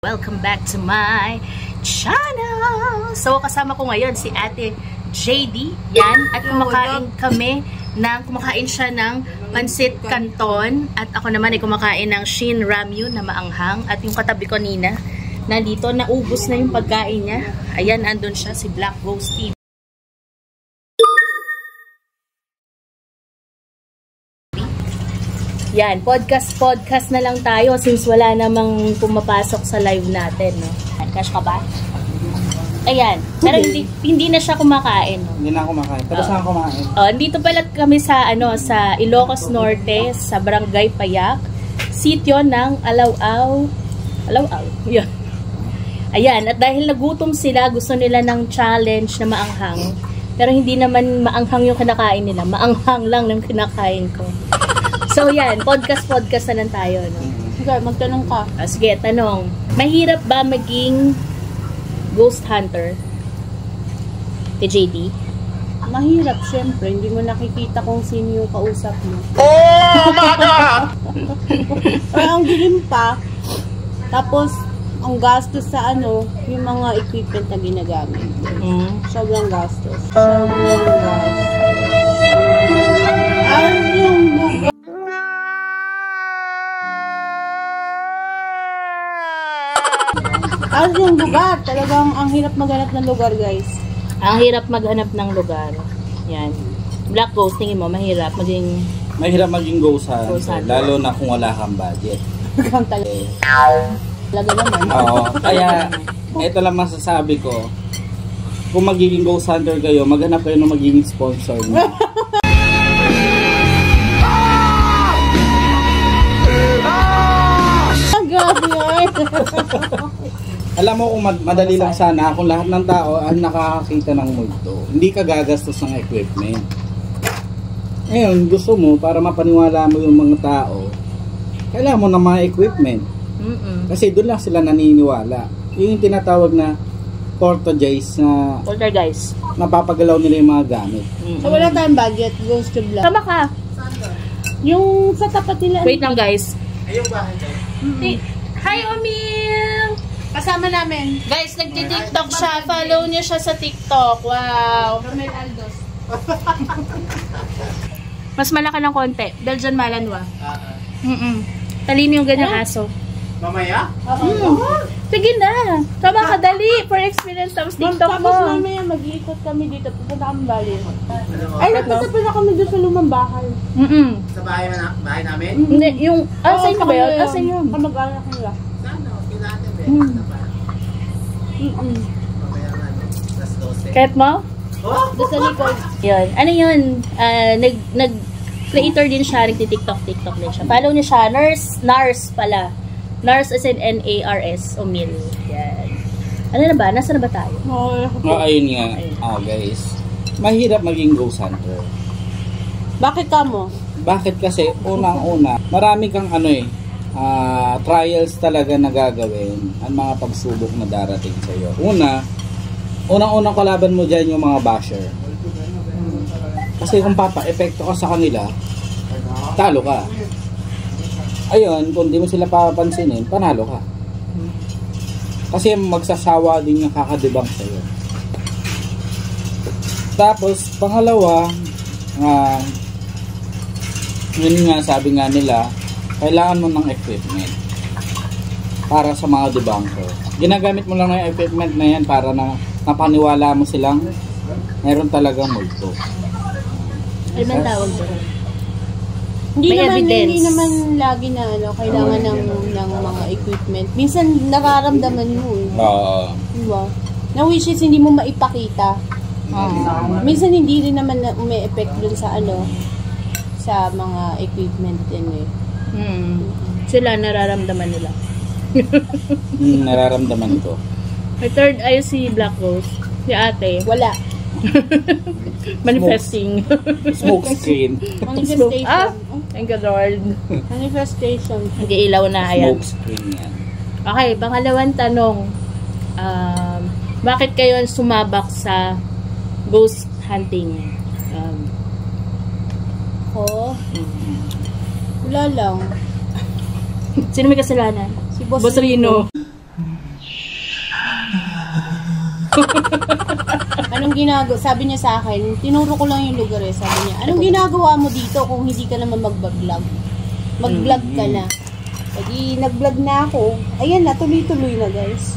Welcome back to my channel! So, kasama ko ngayon si Ate JD. Yan. At kumakain siya ng pansit canton. At ako naman ay kumakain ng Shin Ramyun na maanghang. At yung katabi ko Nina, nandito, naubos na yung pagkain niya. Ayan, andun siya, si Black Rose TV. Yan, podcast na lang tayo since wala namang pumapasok sa live natin, no? Cash ka ba? Ayan, pero hindi na siya kumakain, no? Hindi na kumakain. Pero saan kumain? Dito pala kami sa sa Ilocos Norte, sa Barangay Payak, sitio ng Alaw-Aw. Yan. Ayan, at dahil nagutom sila, gusto nila ng challenge na maanghang. Pero hindi naman maanghang yung kinakain nila, maanghang lang ng kinakain ko. So yan, podcast na lang tayo, no? Sige, magtanong ka. Sige, tanong. Mahirap ba maging ghost hunter? Kay JD? Mahirap, syempre. Hindi mo nakikita kung sino yung kausap mo. Oh my God! Ay, ang dilim pa. Tapos, ang gastos sa yung mga equipment na ginagamit. Sobrang gastos. Sobrang gastos. Yung lugar, talagang ang hirap maghanap ng lugar, guys. Ang hirap maghanap ng lugar. Yan. Black Ghost, tingin mo, mahirap maging ghost hunter. Lalo na kung wala kang budget. Talaga naman. Oo. Kaya, ito lang masasabi ko. Kung magiging ghost hunter kayo, maghanap kayo ng magiging sponsor niyo. Alam mo kung madali lang sana kung lahat ng tao ang nakakakita ng multo. Hindi ka gagastos ng equipment. Ngayon, gusto mo para mapaniwala mo yung mga tao, kailangan mo ng mga equipment. Kasi doon lang sila naniniwala. Yung tinatawag na poltergeist na napapagalaw nila yung mga gamit. So wala tayong budget, ghost to black. Tama ka. Yung sa tapat nila. Wait lang, guys. Ayun ba? Hi, Omil! Kasama namin. Guys, nagti-TikTok siya. Follow niyo siya sa TikTok. Wow. Romel Aldos. Mas malaki ng konti. Belgian Malinois. Talino yung ganyang aso. Mamaya? Sige na. Tama ka, dali. For experience, tapos TikTok mo. Tapos mamaya mag-iikot kami dito. Pupunta kami Bali. Ay, nagpunta pa na kami doon sa lumang bahay. Sa bahay namin? Hindi, yung... Saan ka ba yun? Saan yun? Kamag-anak nila. Kahit mo? Doon sa likod. Yun. Ano yun? Nag-creator din siya. Nagti-TikTok din siya. Follow niyo siya. Nars pala. Nars as in N-A-R-S. Omil. Yan. Ano na ba? Nasaan na ba tayo? Ayun nga. Guys. Mahirap maging ghost hunter. Bakit ka mo? Bakit kasi unang-una, marami kang trials talaga na gagawin ang mga pagsubok na darating sa iyo. Unang-unang kalaban mo dyan yung mga basher. Kasi kung papa-epekto ka sa kanila, talo ka. Ayun, kung di mo sila papansinin, panalo ka. Kasi magsasawa din yung kakadibang sa iyo. Tapos, pangalawa, yun nga, sabi nga nila, kailangan mo ng equipment para sa mga debunker. Ginagamit mo lang ng equipment na yan para na napaniwala mo silang meron talagang multo. Ano bang tawag doon? Hindi naman lagi na kailangan ng mga equipment. Minsan nararamdaman mo diba? Na which is hindi mo maipakita. Minsan hindi rin naman umi-effect dun sa sa mga equipment din Sila nararamdaman nila. Nararamdaman ko. May third eye si Black Rose. Si ate. Wala. Manifesting. Smoke screen. Manifestation. Thank you, Lord. Manifestation. Nag-iilaw na ayan. Smoke screen yan. Okay, pangalawang tanong. Bakit kayo sumabak sa ghost hunting? Wala lang. Sino may kasalanan? Si Boss Rino. Anong ginagawa? Sabi niya sa akin, tinuro ko lang yung lugar eh. Sabi niya, anong ginagawa mo dito kung hindi ka naman mag-vlog? Mag-vlog ka na. Pagi nag-vlog na ako, ayan na, tuloy-tuloy na guys.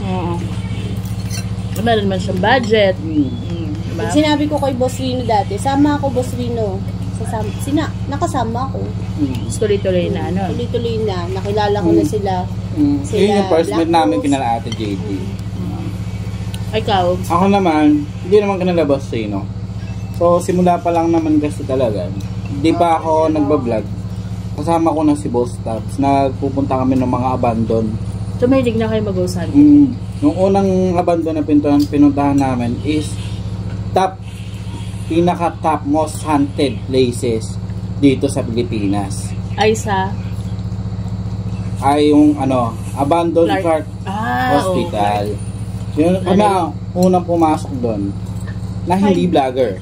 Meron naman siyang budget. Diba? Sinabi ko kay Boss Rino dati, sama ako Boss Rino. Nakasama ako. Tuloy-tuloy na, ano? Tuloy-tuloy na. Nakilala ko na sila. Yun yung first meet namin kinala Ate JD. Ikaw? Ako naman, hindi naman kinalabas sino. So, simula pa lang naman kasi talaga. Hindi pa ako nagbablog. Kasama ko na si Boss Taps. Nagpupunta kami ng mga abandon. So, mahilig na kayo mag-ghost hunting? Yung unang abandon na pinuntahan namin is pinaka-top most haunted places dito sa Pilipinas. Ay, sa? Ay yung abandoned Clark Hospital. Okay. Yun, unang pumasok doon na hindi vlogger.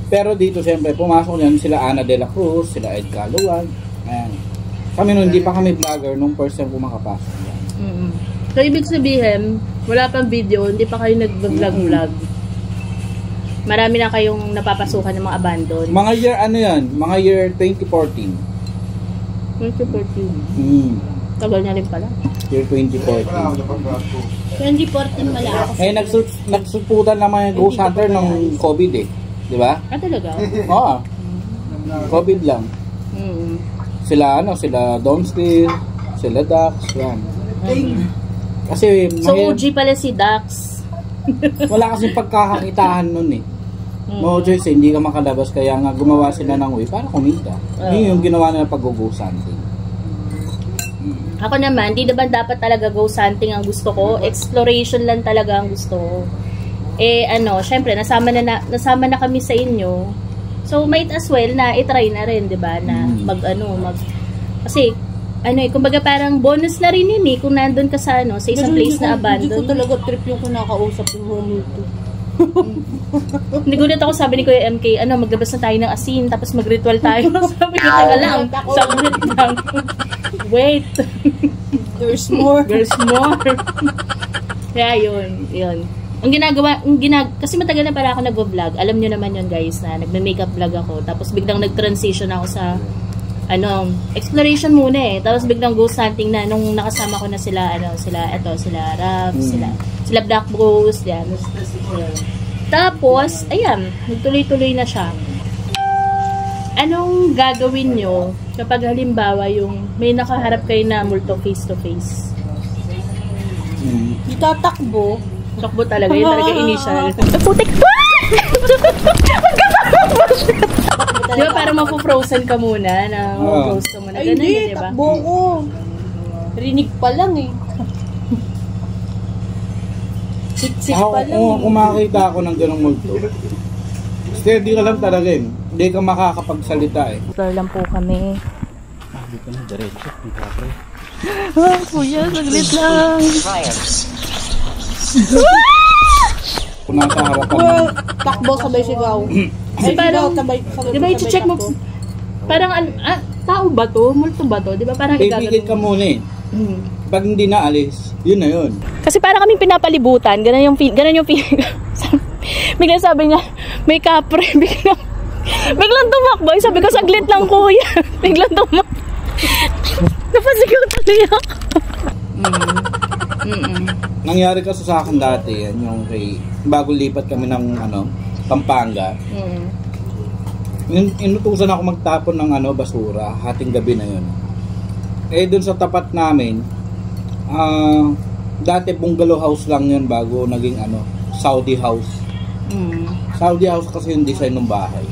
Pero dito siyempre pumasok yan sila Ana de la Cruz, sila Ed Caluwag. Ayan. Kami nun, hindi pa kami vlogger nung first time pumakapasok yan. So ibig sabihin, wala pang video, hindi pa kayo nag-vlog-vlog. Marami na kayong napapasukan ng mga abandon. Mga year mga year 2014. 2014. Tagal na rin pala. Year 2014. 2014 wala ako. Nagsuputan naman yung Ghost Hunter ng COVID eh. Di ba? Talaga? Oo. COVID lang. Sila Domstil, sila Dax, yan. Kasi so OG pala si Dax. wala kasi pagkakakitaan nun eh. No choice, hindi ka makalabas kaya nga gumawa sila ng way para kumita. Yun yung ginawa nila pag-ghost hunting. Ako naman, di naman dapat talaga ghost hunting ang gusto ko. Exploration lang talaga ang gusto ko. Syempre, nasama na kami sa inyo. So, might as well na i-try na rin, di ba? Na kasi, kumbaga parang bonus na rin yun eh. Kung nandun ka sa isang place na abandoned. Hindi ko talaga trip yung kinakausap yung moment to. Nagulat ako, sabi ni Kuya MK, maglabas na tayo ng asin, tapos mag-ritual tayo. Sabi ko, taga lang. Saglit lang. Wait. There's more. Kaya yun. Ang kasi matagal na para ako nag-vlog. Alam nyo naman yun guys, na nagme-makeup vlog ako. Tapos biglang nag-transition ako sa exploration muna eh. Tapos biglang ghost hunting na nung nakasama ko na sila Rav, sila Black Ghost, yan. Tapos, ayan, nagtuloy-tuloy na siya. Anong gagawin nyo kapag halimbawa yung may nakaharap kayo na multo face to face? Itatakbo. Takbo talaga, yun talaga initial. Putik! Di ba parang mapu-frozen ka muna na froze ka muna? Ay, hindi, takbo ko. Rinig pa lang eh. Siksik pa lang eh. Kung makakita ako ng ganong multo, steady ka lang talaga eh. Hindi ka makakapagsalita eh. Floor lang po kami. Dito na, diretso. Kuya, saglit lang. Kung nasa harapan takbo sabay sigaw. Ay, parang, di ba i-check mo, parang, tao ba to? Multo ba to? Di ba parang pipigit ka muna eh. Pag hindi naalis, yun na yun. Kasi parang kaming pinapalibutan, ganun yung feeling. Biglang sabi niya, may kapre, biglang tumakbo. Sabi ko, saglit lang kuya. Biglang tumakbo. Napasigaw tuloy ako. Nangyari kasi sa akin dati, yan yung bago lipat kami ng Pampanga. Inutusan ako magtapon ng basura, hating gabi na yun. Dun sa tapat namin, dati bungalow house lang yun bago naging Saudi house. Saudi house kasi yung design ng bahay.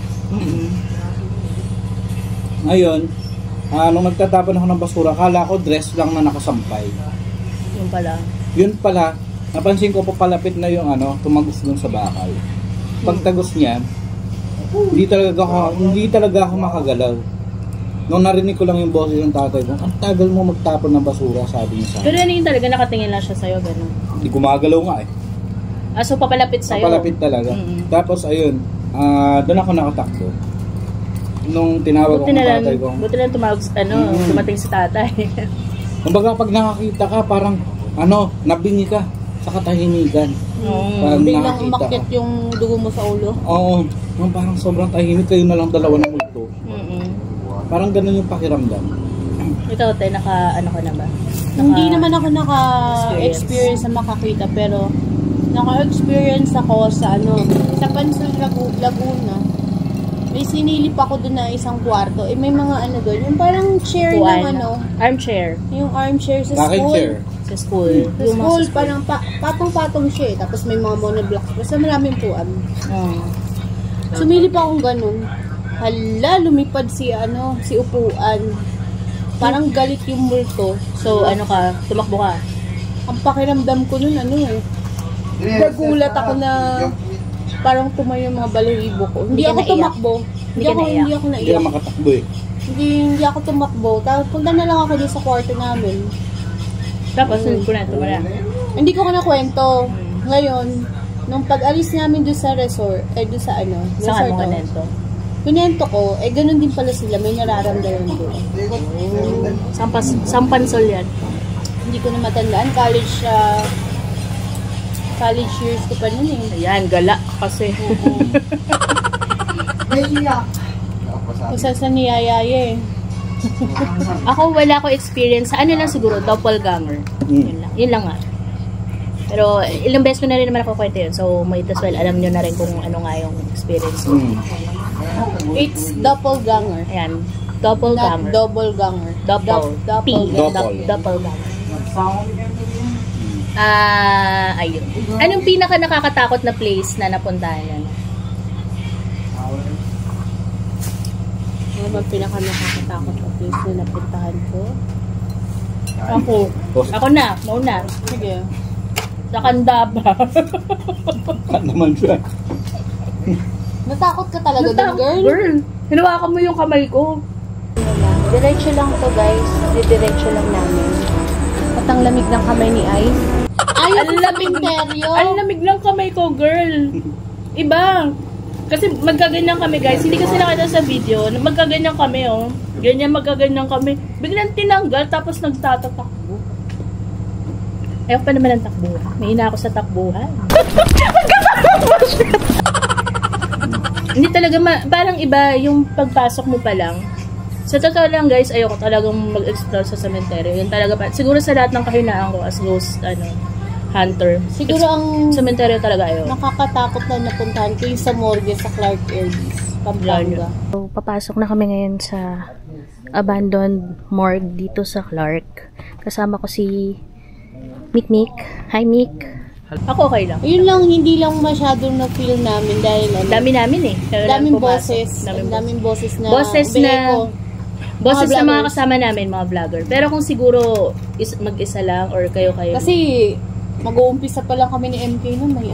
Ngayon, nung nagtatapon ako ng basura, akala ko dress lang na nakasampay. Yun pala, napansin ko papalapit na yung tumagos dun sa bakal. Pagtagos niya, hindi talaga ako makagalaw. Nung narinig ko lang yung boses ng tatay ko, ang tagal mo magtapon ng basura, sabi niya sa akin. Pero ano yung talaga, nakatingin lang siya sa'yo, gano'n? Hindi gumagalaw nga eh. So papalapit sa'yo? Papalapit talaga. Tapos ayun, doon ako nakatakbo. Nung tinawag ako ng tatay ko. Buti lang dumating si tatay. Kumbaga pag nakakita ka, parang nabingi ka. sa katahimikan. Pag Biglang nakakita umakyat ka. yung dugo mo sa ulo. Oo, yung parang sobrang tahimik, kayo na lang dalawa ng multo. Parang ganun yung pakiramdam. Ikaw, te, ano ka na ba? Hindi naman ako naka-experience na makakita, pero naka-experience ako sa sa Pansol Laguna. May sinilip ako doon na isang kwarto. May mga doon, yung parang chair ng armchair. Yung armchair sa Bakit school. chair? Sa school. Sa school, parang patong-patong siya eh. Tapos may mga monoblocks. Basta maraming puan. Sumilip akong ganun. Hala, lumipad si upuan. Parang galit yung multo. So, tumakbo ka? Ang pakiramdam ko nun, nagulat ako na parang tumayo yung mga balahibo ko. Hindi ako tumakbo. Hindi ako Hindi naiyak. ka makatakbo eh. Hindi ako tumakbo. Tapos punta na lang ako doon sa kwarto namin. Tapos, kunento mo na. Hindi ko na kwento. Ngayon, nung pag-alis namin doon sa resort, doon sa Saan mo kunento? Kunento ko, ganun din pala sila, may nararamdaman doon. Saan Pansol yan? Hindi ko na matandaan, college years ko pa nun eh. Ayan, gala kasi. Kung saan sa niyayaya eh. Ako, wala ko experience. Sa lang siguro, doppelganger. Yun lang nga. Pero ilang beses ko na rin naman ako kwento yun. So, might as well, alam nyo na rin kung ano nga yung experience ko. It's doppelganger. Ayan, doppelganger. Not double ganger. Doppelganger. Ayun. Anong pinaka nakakatakot na place na napuntahan yan? Ano ba pinaka nakakatakot na place na napuntahan ko? Ako na, mauna. Sige. Sa Candaba. Kat naman siya. Natakot ka talaga doon, girl? Girl, hinawakan mo yung kamay ko. Diretso lang to, guys. Diretso lang namin. At ang lamig ng kamay ni Ice. Ayaw sa cementerio. Ang lamig ng kamay ko, girl. Iba. Kasi magkaganyan kami, guys. Hindi kasi nakita sa video. Magkaganyan kami, oh. Ganyan, magkaganyan kami. Biglang tinanggal, tapos nagtatatakbo. Ayaw pa naman ang takbuhan. May ina ako sa takbuhan. Hindi talaga, parang iba yung pagpasok mo pa lang. Sa totoo lang, guys, ayoko talagang mag-explore sa cemetery. Yun talaga pa. Siguro sa lahat ng kahinaan ko as ghost, hunter. Siguro ang cemetery talaga ayoko. Nakakatakot na napuntahan ko yung sa morgue sa Clark Airways, Pampanga. So, papasok na kami ngayon sa abandoned morgue dito sa Clark. Kasama ko si Mikmik. Hi, Mik. Ako okay lang. Yun lang, hindi lang masyadong na-feel namin dahil dami namin eh. Daming boses na boses na mga kasama namin, mga vlogger. Pero kung siguro mag-isa lang or kayo-kayo. Kasi mag-uumpisa pa lang kami ni MK nun, may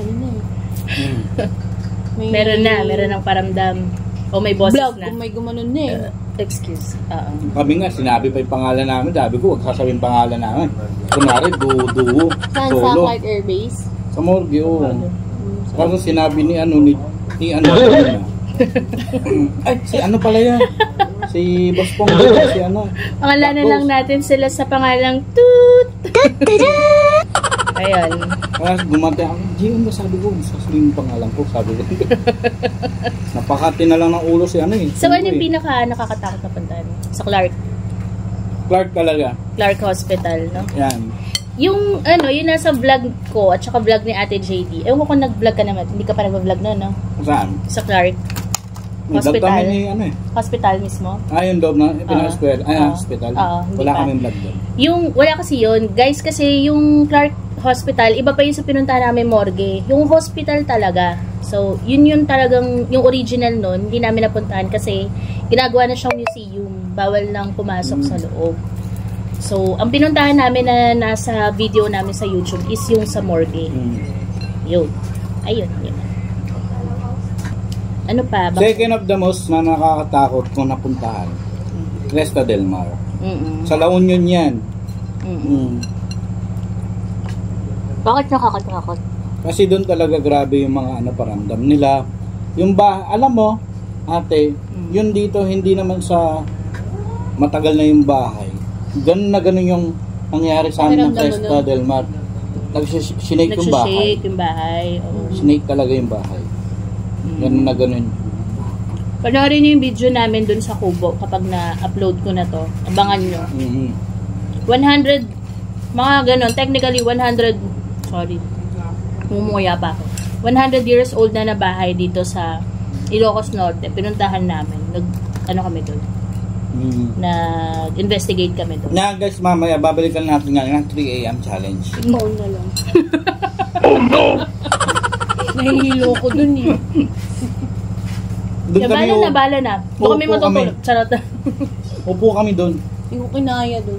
meron ng paramdam. O may boses vlog, na. Kung may gumanon na eh. Excuse. Kami nga, sinabi pa yung pangalan namin. Sabi ko, huwag sasabihin pangalan namin. Kunwari, duo, Saan solo. sa Clark Airbase? Sa morgue, oo. Kasi sinabi ni ay, si pala yan? Si Boss Pong, si Pangalanan lang natin sila sa pangalang Toot! Ayun. Kaya gumante ako, Gion ba sabi ko, sasabihin yung pangalan ko, sabi ko. Napakati na lang ng ulo si So, ano yung pinaka nakakatakot na puntahan? Sa Clark? Clark talaga. Clark Hospital, no? Yan. Yung nasa vlog ko at saka vlog ni Ate JD. Ewan ko kung nag-vlog ka naman. Hindi ka pa nag-vlog no? Saan? Sa Clark. Hospital. Hospital mismo. Yung loob na pinaka-square. Hospital. Wala kaming vlog doon. Wala kasi yun. Guys, kasi yung Clark Hospital, iba pa yun sa pinuntahan namin morgue. Yung hospital talaga. So, yun talagang, yung original nun, hindi namin napuntahan kasi ginagawa na siyang museum. Bawal nang pumasok sa loob. So, ang pinuntahan namin na nasa video namin sa YouTube is yung sa morgue. Yun. Ayun. Ano pa? Second of the most na nakakatakot kung napuntahan. Cresta del Mar. Sa La Union yan. Bakit nakakatakot? Kasi doon talaga grabe yung mga paramdam nila. Yung alam mo, ate, yun dito hindi naman sa matagal na yung bahay. Ganun na ganun yung nangyari sa amin ng Cresta del Mar. nag-snake yung bahay. Nag-shake yung bahay. Oo. Snake talaga yung bahay. Ganun na ganun. Panoorin niyo yung video namin dun sa Kubo kapag na-upload ko na to. Abangan nyo. 100, mga ganun, technically 100, sorry, mumuya pa ako. 100 years old na bahay dito sa Ilocos Norte. Pinuntahan namin. Ano kami dun? Nag-investigate kami doon. Na guys, mamaya babalikan natin nga ng 3 AM challenge. Ikaw na lang. Oh no! Nahihilo ko dun eh. Doon kami bala na. Doon kami matutulog. Charot. Upo kami doon. Hindi ko kinaya dun.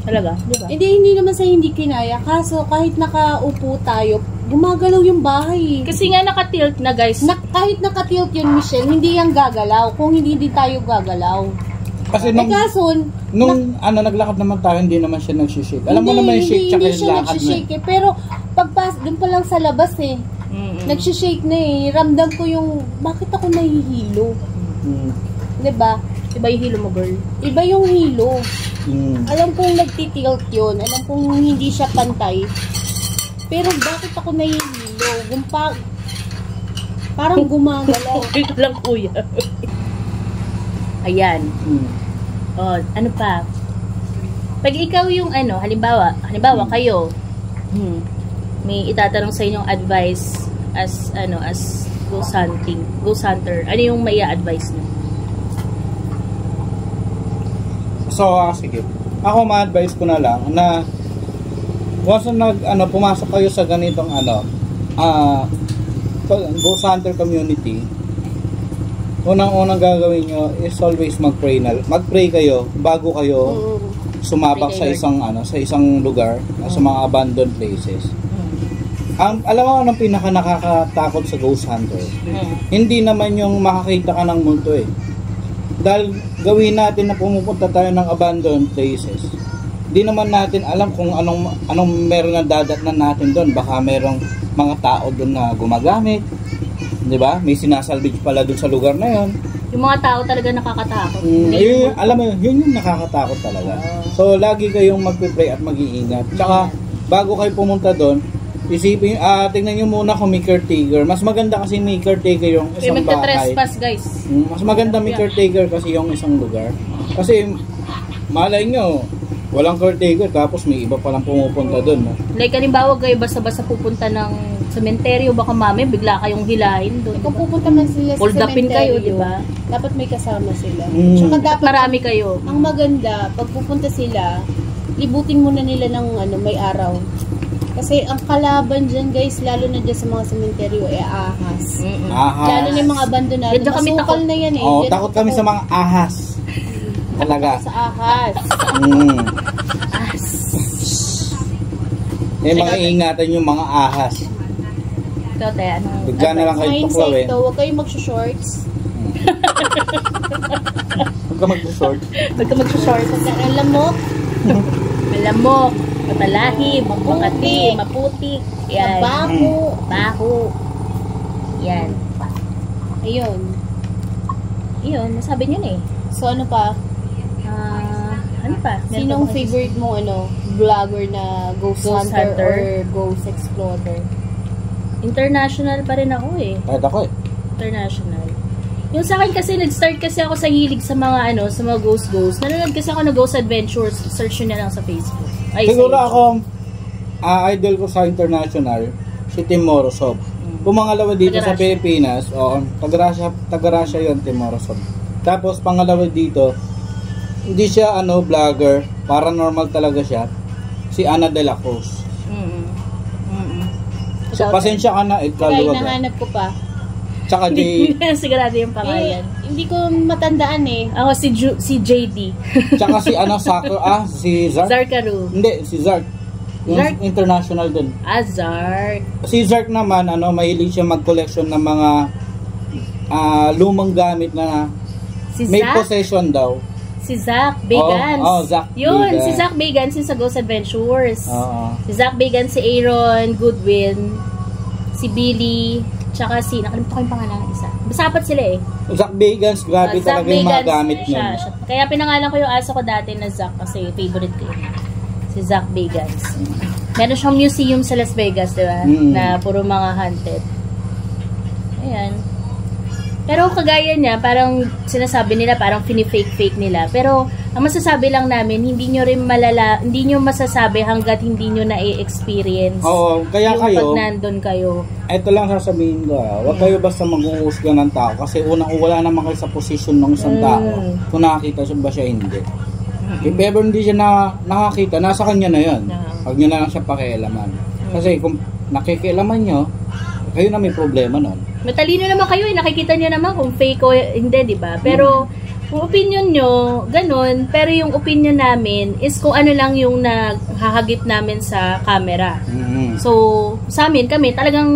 Talaga? Diba? Hindi naman sa hindi kinaya. Kaso kahit nakaupo tayo, gumagalaw yung bahay. Kasi nga nakatilt na guys. Kahit nakatilt yun, Michelle, hindi yan gagalaw. Kung hindi tayo gagalaw. Kasi nung naglakad naman tayo, hindi naman siya nag-shake. Alam mo naman yung shake tsaka yung lakad na. Eh. Pero doon pa lang sa labas eh. Nag-shake na eh. Ramdam ko yung, bakit ako nahihilo? Diba? Iba yung hilo mo, girl. Iba yung hilo. Alam kong nagtitilt yun. Alam kong hindi siya pantay. Pero bakit ako nahihilo? Parang gumagalaw. Ito lang, kuya. Ayan. Oh, ano pa? Pag ikaw yung halimbawa kayo, may itatanong sa inyong advice as ghost hunter. Ano yung may advice mo? So, sige. Ako ma-advise ko na lang na once na pumasok kayo sa ganitong ghost hunter community, unang gagawin nyo is always mag-pray kayo bago kayo sumabak sa isang lugar, sa mga abandoned places. Alam mo anong pinaka nakakatakot sa ghost hunter? Hindi naman yung makakita ka ng multo eh. Dahil gawin natin na pumupunta tayo ng abandoned places, di naman natin alam kung anong meron na dadatnan natin doon. Baka merong mga tao doon na gumagamit, di ba? May sinasalvage pala doon sa lugar na yon. Yung mga tao talaga nakakatakot. Alam mo yun yung nakakatakot talaga. So lagi kayong magpe-pray at mag-iingat. Tsaka bago kayo pumunta doon, isipin, tingnan nyo muna kung may caretaker. Mas maganda kasi may caretaker yung isang bahay. Magta-trespass guys. Mas maganda may caretaker kasi yung isang lugar. Kasi malay nyo, walang caretaker tapos may iba palang pumupunta doon. No? Like halimbawa kayo basta-basta pupunta ng sementeryo, baka mami bigla kayong hilahin doon. Kung pupunta man sila sa sementeryo, kayo, di ba? Dapat may kasama sila. Tsaka dapat marami kayo. Ang maganda, pag pupunta sila, libutin muna nila ng may araw. Kasi ang kalaban dyan guys, lalo na dyan sa mga sementeryo, ahas. Ahas. Lalo na yung mga abandonado. Masukal na yan eh. Oh, takot kami sa mga ahas. Talaga. Sa ahas. Ahas. Mga ingatan yung mga ahas. Ito, tayo, bigla na lang kayo tuklawin. Huwag kayong magsushorts. Huwag ka magsushort. Huwag ka magsushort. Alamok. Malamok. Matalahib, makati, maputik, yan. Baho. Yan. Ayun, nasabi niyo na eh. So ano pa? Ano pa? Sinong favorite mo vlogger na ghost hunter or ghost explorer? International pa rin ako eh. Kahit ako eh. International. Yung sa akin kasi, nag-start kasi ako sa hilig sa mga sa mga ghost. Nanonood kasi ako ng Ghost Adventures. Search nyo na lang sa Facebook. Siguro ako, idol ko sa international, si Tim Morosov. Kung mangalawa dito sa Pilipinas, taga-Russia yun, Tim Morosov. Tapos pangalawa dito, hindi siya vlogger, paranormal talaga siya, si Ana de la Cruz. So, pasensya ka na, kaya nahanap ko pa. Tsaka sigurado yung pangalan. Hindi ko matandaan eh. Ako si JD. Tsaka si si Zark. Zarkaru. Hindi, si Zark. Yung Zark? International dun. Zark. Si Zark naman, mahilig siya mag-collection ng mga lumang gamit na may possession daw. Si Zach Bagans. Zach yun, Bagans. si Zach Bagans yung sa Ghost Adventures. Si Zach Bagans, si Aaron Goodwin, si Billy, tsaka nakalimutan ko yung pangalan ng isa. Basapat sila eh. Zach Bagans, grabe talaga yung mga gamit niya. Kaya pinangalan ko yung aso ko dati na Zach kasi favorite ko yun. Si Zach Bagans. Meron siyang museum sa Las Vegas, di ba? Na puro mga haunted. Ayan. Pero kagaya niya, parang sinasabi nila, parang fini-fake nila. Pero ang masasabi lang namin, hindi nyo masasabi hanggat hindi nyo na-experience. Oo, kaya yung kayo, pag nandun kayo. Ito lang sasabihin ko, huwag kayo basta mag-uusga ng tao. Kasi unang wala naman kayo sa posisyon ng isang tao. Kung nakakita siya ba siya, hindi. If ever hindi siya nakakita, nasa kanya na yun. Huwag nyo na lang siya pakialaman. Kasi kung nakikialaman nyo, kayo na may problema nun. Matalino naman kayo, nakikita nyo naman kung fake o hindi, di ba? Pero, kung opinion nyo, ganun, pero yung opinion namin is kung ano lang yung naghahagip namin sa camera. So, sa amin, kami, talagang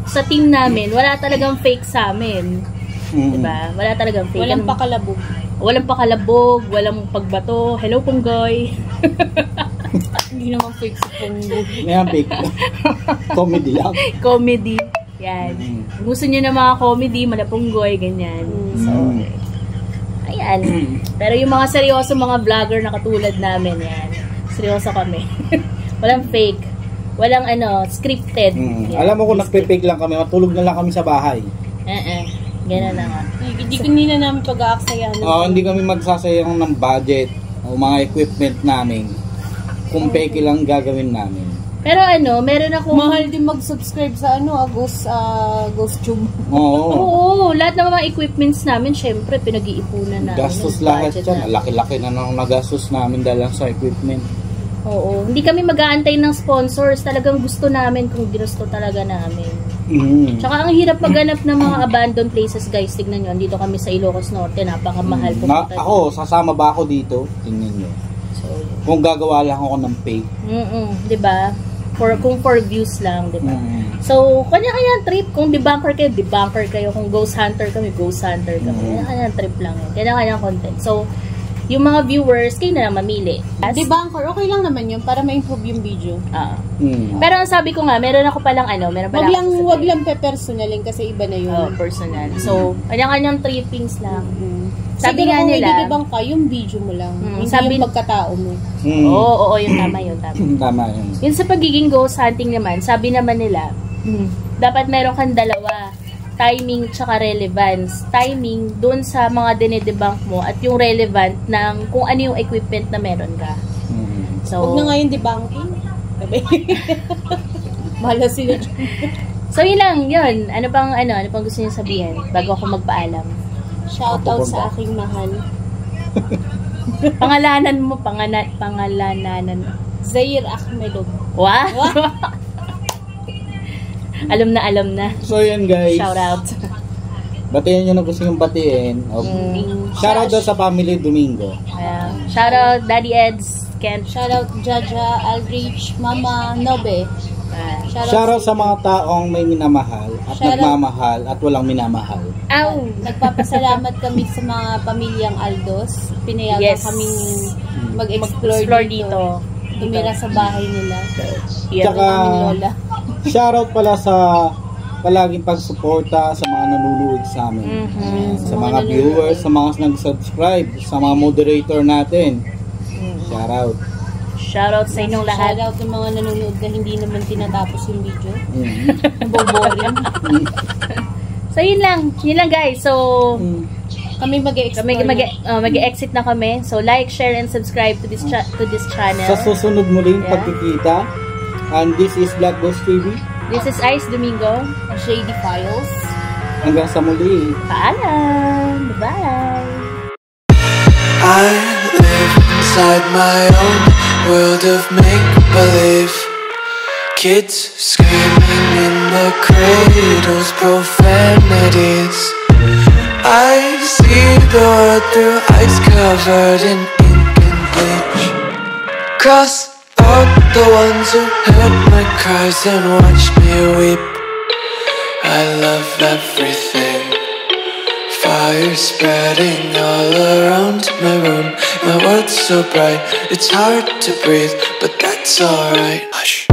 sa team namin, wala talagang fake sa amin. Di ba? Wala talagang fake. Walang pakalabog. Walang pakalabog, walang pagbato. Hello, Punggoy. Hindi naman fake sa Punggoy. Ngayon, fake. Comedy lang. Comedy. Yan. Gusto nyo na mga comedy, malapunggoy, ganyan. So, ayan. Pero yung mga seryoso, mga vlogger na katulad namin, yan. Seryoso kami. Walang fake. Walang scripted. Alam mo kung nagpe-fake lang kami, matulog na lang kami sa bahay. Ganun na nga. Hindi na namin pag-aaksayahan. Hindi kami magsasayang ng budget o mga equipment namin. Kung fake lang gagawin namin. Pero meron ako mahal din mag-subscribe sa GhostTube. Oo, lahat ng mga equipments namin, syempre pinag-iipunan namin. Gastos lahat yan. Laki-laki na nang nagastos namin dahil sa equipment. Oo, hindi kami mag-aantay ng sponsors. Talagang gusto namin kung ginusto talaga namin. Tsaka ang hirap maghanap ng mga abandoned places, guys. Tignan nyo, dito kami sa Ilocos Norte, napakamahal pumunta. Ako, sasama ba ako dito? Tingnan nyo. Kung gagawa lang ako ng fake. Diba? Kung for views lang, diba? So, kanya-kanya trip. Kung debunker kayo. Kung ghost hunter kami. Kanya-kanya trip lang yun. Kanya-kanya content. So, yung mga viewers, kayo na lang mamili. Debunker, okay lang naman yun para ma-improve yung video. Pero ang sabi ko nga, meron ako palang wag lang pe-personalin kasi iba na yun. Personal. So, kanya-kanyang trippings lang. Sabi nga nila, kung i-debunk ka, yung video mo lang. Hindi yung pagkatao mo. Oo, yung tama yun. Tama yun. Yun sa pagiging ghost hunting naman, sabi naman nila, dapat meron kang dalawa. Timing tsaka relevance. Timing dun sa mga dinedebunk mo at yung relevant ng kung ano yung equipment na meron ka. So, huwag na nga yung debunking. Mahala sila dyan. So, yun lang, yun. Ano pang gusto niyo sabihin bago ako magpaalam? Shoutout sa aking mahal. Pangalanan mo, pangalananan. Zair Ahmedov. Wow! Alam na. So, yan guys. Shout out. Batiin nyo na gusto yung batiin. Shout out daw sa family Domingo. Shout out Daddy Eds, Kent. Shout out Jaja, Aldrich, Mama, Nobe. Shout out sa mga taong may minamahal at nagmamahal at walang minamahal. Nagpapasalamat kami sa mga pamilyang Aldos. Pinayagan kaming mag-explore dito. Tumira sa bahay nila. Tsaka, shoutout pala sa palaging pagsuporta sa mga nanonood sa amin. Sa mga viewers, sa mga nag-subscribe, sa mga moderator natin. Shoutout. Shoutout sa inyong lahat. Shoutout sa mga nanonood na hindi naman tinatapos yung video. Naboboring. So, yun lang guys. So, kami mag-exit na kami. So, like, share, and subscribe to this channel. Sa susunod muling pagkikita. And this is Black Ghost TV. This is Ice Domingo. Shady Files. Hanggang sa muli. Paalam. Bye-bye. I live inside my own world of make-believe. Kids screaming in the cradles, profanities. I see the world through eyes covered in ink and bleach. Cross out the ones who heard my cries and watched me weep. I love everything. Fire spreading all around my room. My world's so bright, it's hard to breathe, but that's alright. Hush.